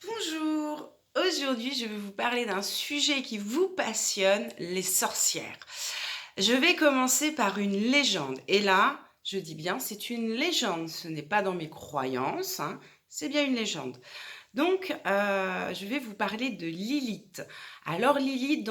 Bonjour, aujourd'hui je vais vous parler d'un sujet qui vous passionne, les sorcières. Je vais commencer par une légende. Et là, je dis bien, c'est une légende, ce n'est pas dans mes croyances, hein, c'est bien une légende. Donc, je vais vous parler de Lilith. Alors Lilith,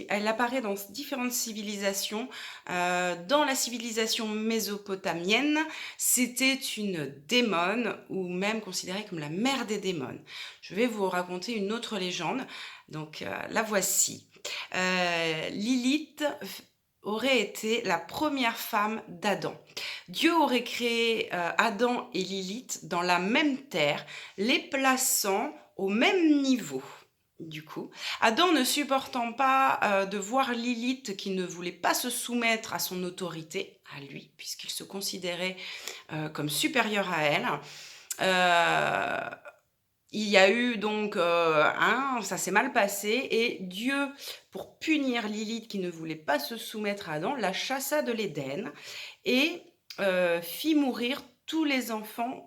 elle apparaît dans différentes civilisations. Dans la civilisation mésopotamienne, c'était une démone, ou même considérée comme la mère des démons. Je vais vous raconter une autre légende. Donc, la voici. Lilith aurait été la première femme d'Adam. Dieu aurait créé Adam et Lilith dans la même terre, les plaçant au même niveau. Du coup, Adam ne supportant pas de voir Lilith qui ne voulait pas se soumettre à son autorité, à lui, puisqu'il se considérait comme supérieur à elle, euh, il y a eu donc ça s'est mal passé et Dieu, pour punir Lilith qui ne voulait pas se soumettre à Adam, la chassa de l'Éden et fit mourir tous les enfants,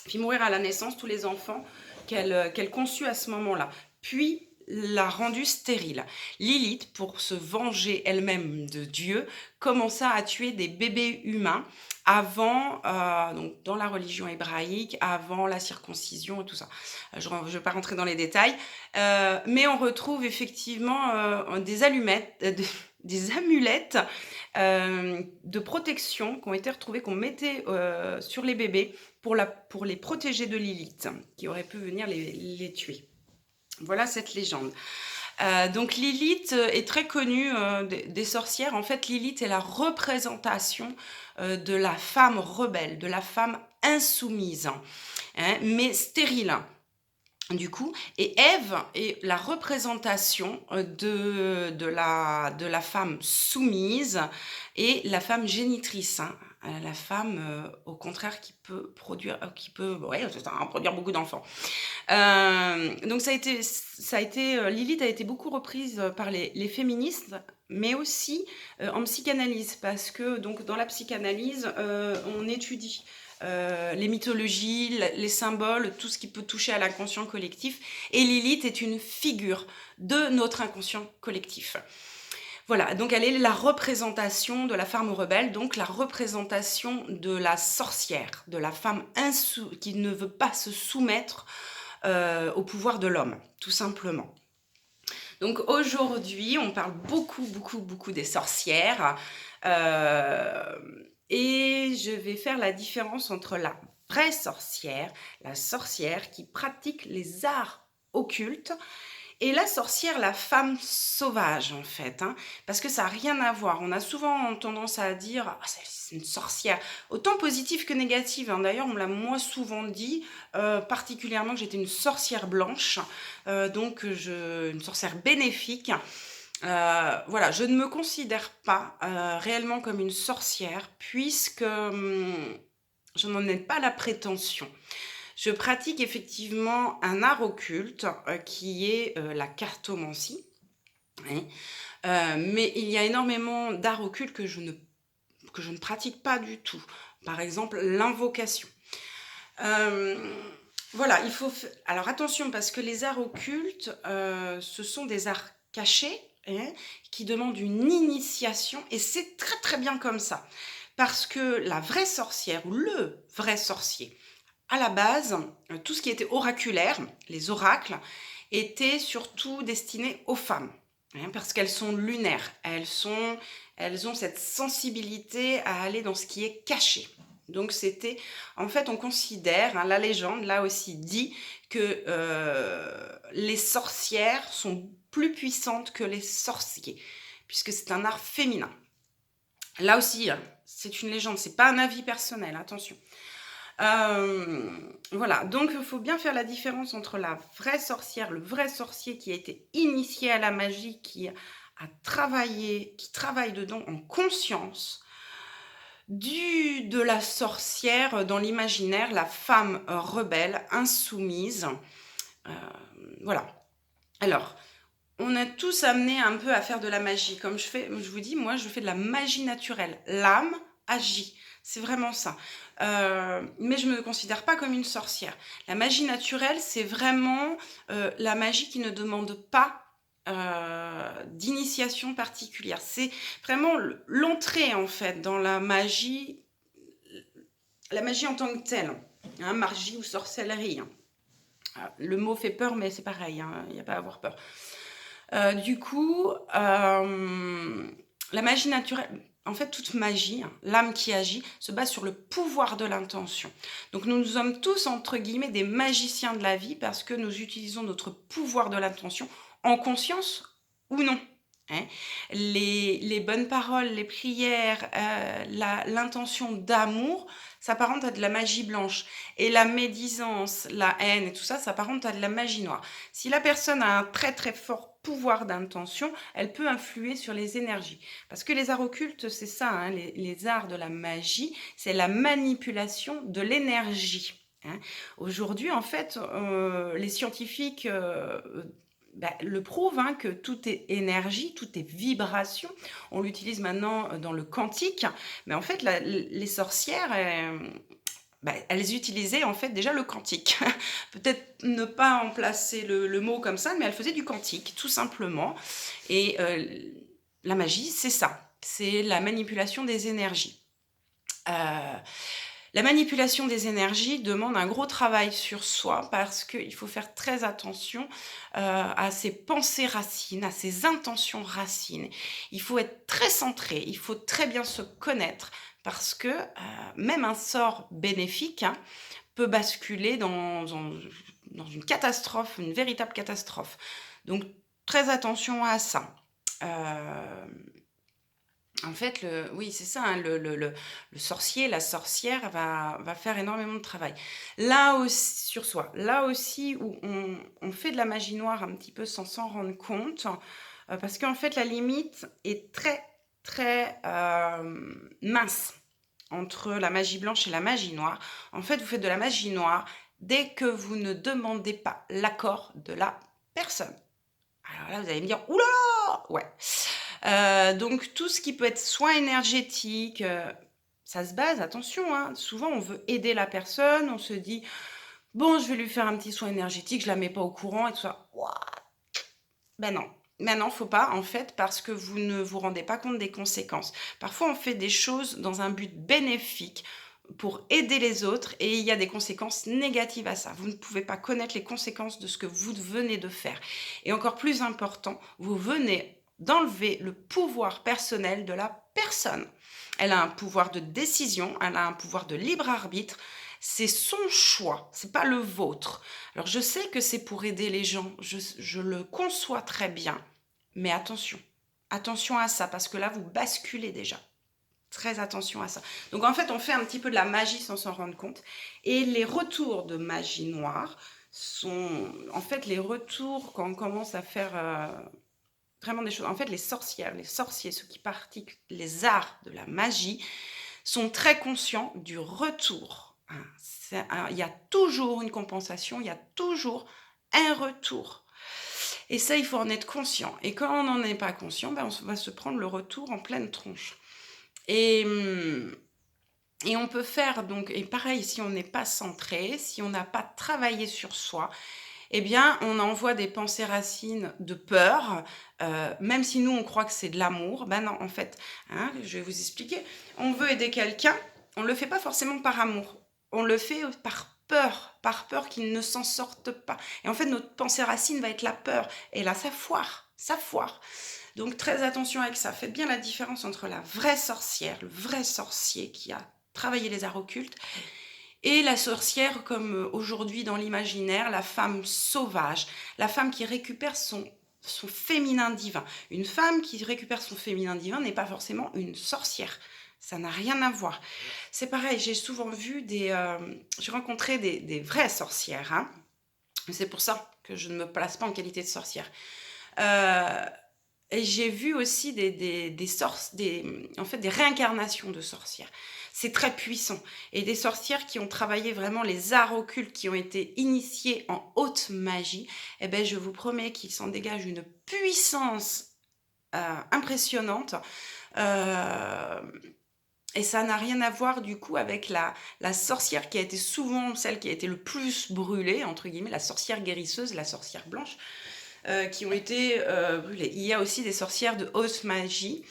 fit mourir à la naissance tous les enfants qu'elle conçut à ce moment-là. Puis l'a rendue stérile. Lilith, pour se venger elle-même de Dieu, commença à tuer des bébés humains avant, donc dans la religion hébraïque, avant la circoncision et tout ça. Je ne vais pas rentrer dans les détails, mais on retrouve effectivement des allumettes, des amulettes de protection qui ont été retrouvées, qu'on mettait sur les bébés pour les protéger de Lilith, qui aurait pu venir les tuer. Voilà cette légende. Donc Lilith est très connue des sorcières. En fait, Lilith est la représentation de la femme rebelle, de la femme insoumise, hein, mais stérile. Du coup, et Ève est la représentation de la femme soumise et la femme génitrice, hein. La femme, au contraire, qui peut produire, ouais, c'est ça, hein, produire beaucoup d'enfants. Donc Lilith a été beaucoup reprise par les féministes, mais aussi en psychanalyse, parce que donc dans la psychanalyse, on étudie les mythologies, les symboles, tout ce qui peut toucher à l'inconscient collectif. Et Lilith est une figure de notre inconscient collectif. Voilà, donc elle est la représentation de la femme rebelle, donc la représentation de la sorcière, de la femme qui ne veut pas se soumettre au pouvoir de l'homme, tout simplement. Donc aujourd'hui, on parle beaucoup des sorcières. Et je vais faire la différence entre la vraie sorcière, la sorcière qui pratique les arts occultes, et la sorcière, la femme sauvage, en fait, hein, parce que ça n'a rien à voir. On a souvent tendance à dire « Ah, c'est une sorcière », autant positive que négative, hein. D'ailleurs, on me l'a moi souvent dit, particulièrement que j'étais une sorcière blanche, donc une sorcière bénéfique. Voilà, je ne me considère pas réellement comme une sorcière, puisque je n'en ai pas la prétention. Je pratique effectivement un art occulte qui est la cartomancie, hein. Mais il y a énormément d'arts occultes que je ne pratique pas du tout. Par exemple, l'invocation. Voilà, alors attention, parce que les arts occultes, ce sont des arts cachés, hein, qui demandent une initiation, et c'est très très bien comme ça. Parce que la vraie sorcière, ou le vrai sorcier, à la base, tout ce qui était oraculaire, les oracles, était surtout destiné aux femmes, hein, parce qu'elles sont lunaires, elles ont cette sensibilité à aller dans ce qui est caché. Donc en fait, on considère, hein, la légende, là aussi, dit que les sorcières sont plus puissantes que les sorciers, puisque c'est un art féminin. Là aussi, hein, c'est une légende, c'est pas un avis personnel, attention. Voilà, donc il faut bien faire la différence entre la vraie sorcière, le vrai sorcier qui a été initié à la magie, qui travaille dedans en conscience, de la sorcière dans l'imaginaire, la femme rebelle, insoumise. Euh, voilà. Alors, on a tous amené un peu à faire de la magie. Comme je vous dis, moi je fais de la magie naturelle. L'âme agit. C'est vraiment ça. Mais je ne me considère pas comme une sorcière. La magie naturelle, c'est vraiment la magie qui ne demande pas d'initiation particulière. C'est vraiment l'entrée, en fait, dans la magie en tant que telle. Hein, magie ou sorcellerie. Hein. Le mot fait peur, mais c'est pareil, hein, il n'y a pas à avoir peur. Du coup, la magie naturelle, en fait, toute magie, hein, l'âme qui agit, se base sur le pouvoir de l'intention. Donc nous sommes tous, entre guillemets, des magiciens de la vie parce que nous utilisons notre pouvoir de l'intention en conscience ou non. Hein. Les bonnes paroles, les prières, l'intention d'amour s'apparente à de la magie blanche. Et la médisance, la haine et tout ça s'apparente à de la magie noire. Si la personne a un très très fort pouvoir d'intention, elle peut influer sur les énergies. Parce que les arts occultes, c'est ça, hein, les arts de la magie, c'est la manipulation de l'énergie. Hein. Aujourd'hui, en fait, les scientifiques le prouvent, hein, que tout est énergie, tout est vibration. On l'utilise maintenant dans le quantique, mais en fait, les sorcières, elles utilisaient en fait déjà le quantique. Peut-être ne pas en placer le mot comme ça, mais elles faisaient du quantique, tout simplement. Et la magie, c'est ça. C'est la manipulation des énergies. La manipulation des énergies demande un gros travail sur soi parce qu'il faut faire très attention à ses pensées racines, à ses intentions racines. Il faut être très centré, il faut très bien se connaître parce que même un sort bénéfique, hein, peut basculer dans une catastrophe, une véritable catastrophe. Donc très attention à ça. Euh, En fait, oui, c'est ça, hein, le sorcier, la sorcière va faire énormément de travail. Là aussi, sur soi, là aussi où on fait de la magie noire un petit peu sans s'en rendre compte, parce qu'en fait, la limite est très, très mince entre la magie blanche et la magie noire. En fait, vous faites de la magie noire dès que vous ne demandez pas l'accord de la personne. Alors là, vous allez me dire, oulala, ouais. Donc tout ce qui peut être soin énergétique, ça se base, attention, hein, souvent on veut aider la personne, on se dit: «Bon, je vais lui faire un petit soin énergétique, je la mets pas au courant et tout ça». Ouah, ben non. Ben non, faut pas en fait parce que vous ne vous rendez pas compte des conséquences. Parfois, on fait des choses dans un but bénéfique pour aider les autres et il y a des conséquences négatives à ça. Vous ne pouvez pas connaître les conséquences de ce que vous venez de faire. Et encore plus important, vous venez d'enlever le pouvoir personnel de la personne. Elle a un pouvoir de décision, elle a un pouvoir de libre arbitre. C'est son choix, c'est pas le vôtre. Alors je sais que c'est pour aider les gens, je le conçois très bien, mais attention, attention à ça, parce que là vous basculez déjà. Très attention à ça. Donc en fait, on fait un petit peu de la magie sans s'en rendre compte. Et les retours de magie noire sont en fait les retours quand on commence à faire vraiment des choses. En fait, les sorcières, les sorciers, ceux qui pratiquent les arts de la magie, sont très conscients du retour. Hein. Il y a toujours une compensation, il y a toujours un retour. Et ça, il faut en être conscient. Et quand on n'en est pas conscient, on va se prendre le retour en pleine tronche. Et, et on peut faire donc, et pareil, si on n'est pas centré, si on n'a pas travaillé sur soi, eh bien, on envoie des pensées racines de peur, même si nous, on croit que c'est de l'amour. Ben non, en fait, hein, je vais vous expliquer. On veut aider quelqu'un, on ne le fait pas forcément par amour. On le fait par peur qu'il ne s'en sorte pas. Et en fait, notre pensée racine va être la peur. Et là, ça foire, ça foire. Donc, très attention avec ça. Faites bien la différence entre la vraie sorcière, le vrai sorcier qui a travaillé les arts occultes, et la sorcière, comme aujourd'hui dans l'imaginaire, la femme sauvage, la femme qui récupère son féminin divin. Une femme qui récupère son féminin divin n'est pas forcément une sorcière. Ça n'a rien à voir. C'est pareil, j'ai souvent vu j'ai rencontré des vraies sorcières. Hein. C'est pour ça que je ne me place pas en qualité de sorcière. Et j'ai vu aussi en fait, des réincarnations de sorcières. C'est très puissant. Et des sorcières qui ont travaillé vraiment les arts occultes, qui ont été initiées en haute magie, eh ben, je vous promets qu'il s'en dégage une puissance impressionnante. Et ça n'a rien à voir du coup avec la sorcière qui a été souvent celle qui a été le plus brûlée, entre guillemets, la sorcière guérisseuse, la sorcière blanche, qui ont été brûlées. Il y a aussi des sorcières de haute magie.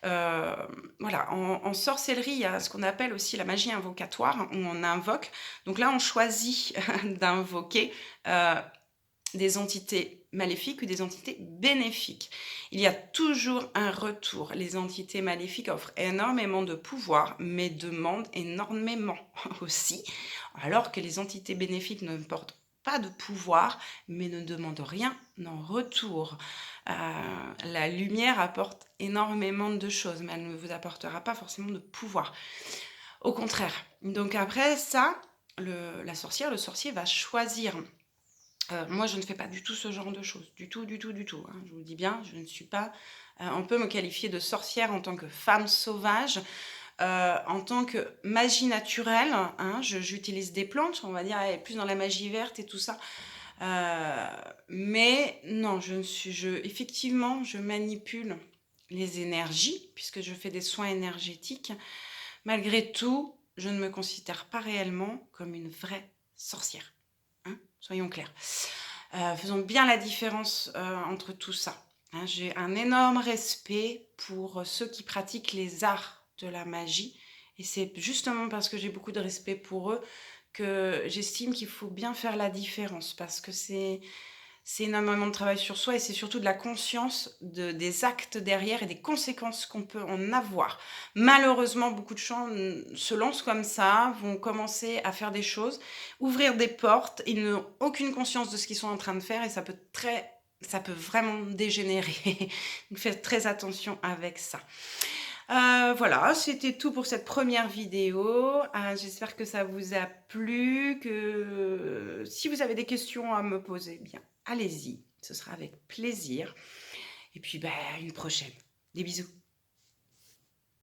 Euh, voilà, en sorcellerie, il y a ce qu'on appelle aussi la magie invocatoire, où on invoque. Donc là, on choisit d'invoquer des entités maléfiques ou des entités bénéfiques. Il y a toujours un retour. Les entités maléfiques offrent énormément de pouvoir, mais demandent énormément aussi, alors que les entités bénéfiques ne portent pas de pouvoir, mais ne demandent rien en retour. La lumière apporte énormément de choses, mais elle ne vous apportera pas forcément de pouvoir. Au contraire. Donc après ça, la sorcière, le sorcier va choisir. Moi, je ne fais pas du tout ce genre de choses, du tout, du tout, du tout, hein. Je vous le dis bien, je ne suis pas on peut me qualifier de sorcière en tant que femme sauvage, en tant que magie naturelle, hein. J'utilise des plantes, on va dire, elle est plus dans la magie verte et tout ça. Mais non, effectivement, je manipule les énergies, puisque je fais des soins énergétiques. Malgré tout, je ne me considère pas réellement comme une vraie sorcière, hein, soyons clairs. Faisons bien la différence entre tout ça, hein. J'ai un énorme respect pour ceux qui pratiquent les arts de la magie. Et c'est justement parce que j'ai beaucoup de respect pour eux que j'estime qu'il faut bien faire la différence. Parce que c'est énormément de travail sur soi et c'est surtout de la conscience des actes derrière et des conséquences qu'on peut en avoir. Malheureusement, beaucoup de gens se lancent comme ça, vont commencer à faire des choses, ouvrir des portes, ils n'ont aucune conscience de ce qu'ils sont en train de faire et ça peut vraiment dégénérer. Donc faites très attention avec ça. Voilà, c'était tout pour cette première vidéo. J'espère que ça vous a plu, que si vous avez des questions à me poser, bien, allez-y, ce sera avec plaisir. Et puis, bah, à une prochaine. Des bisous.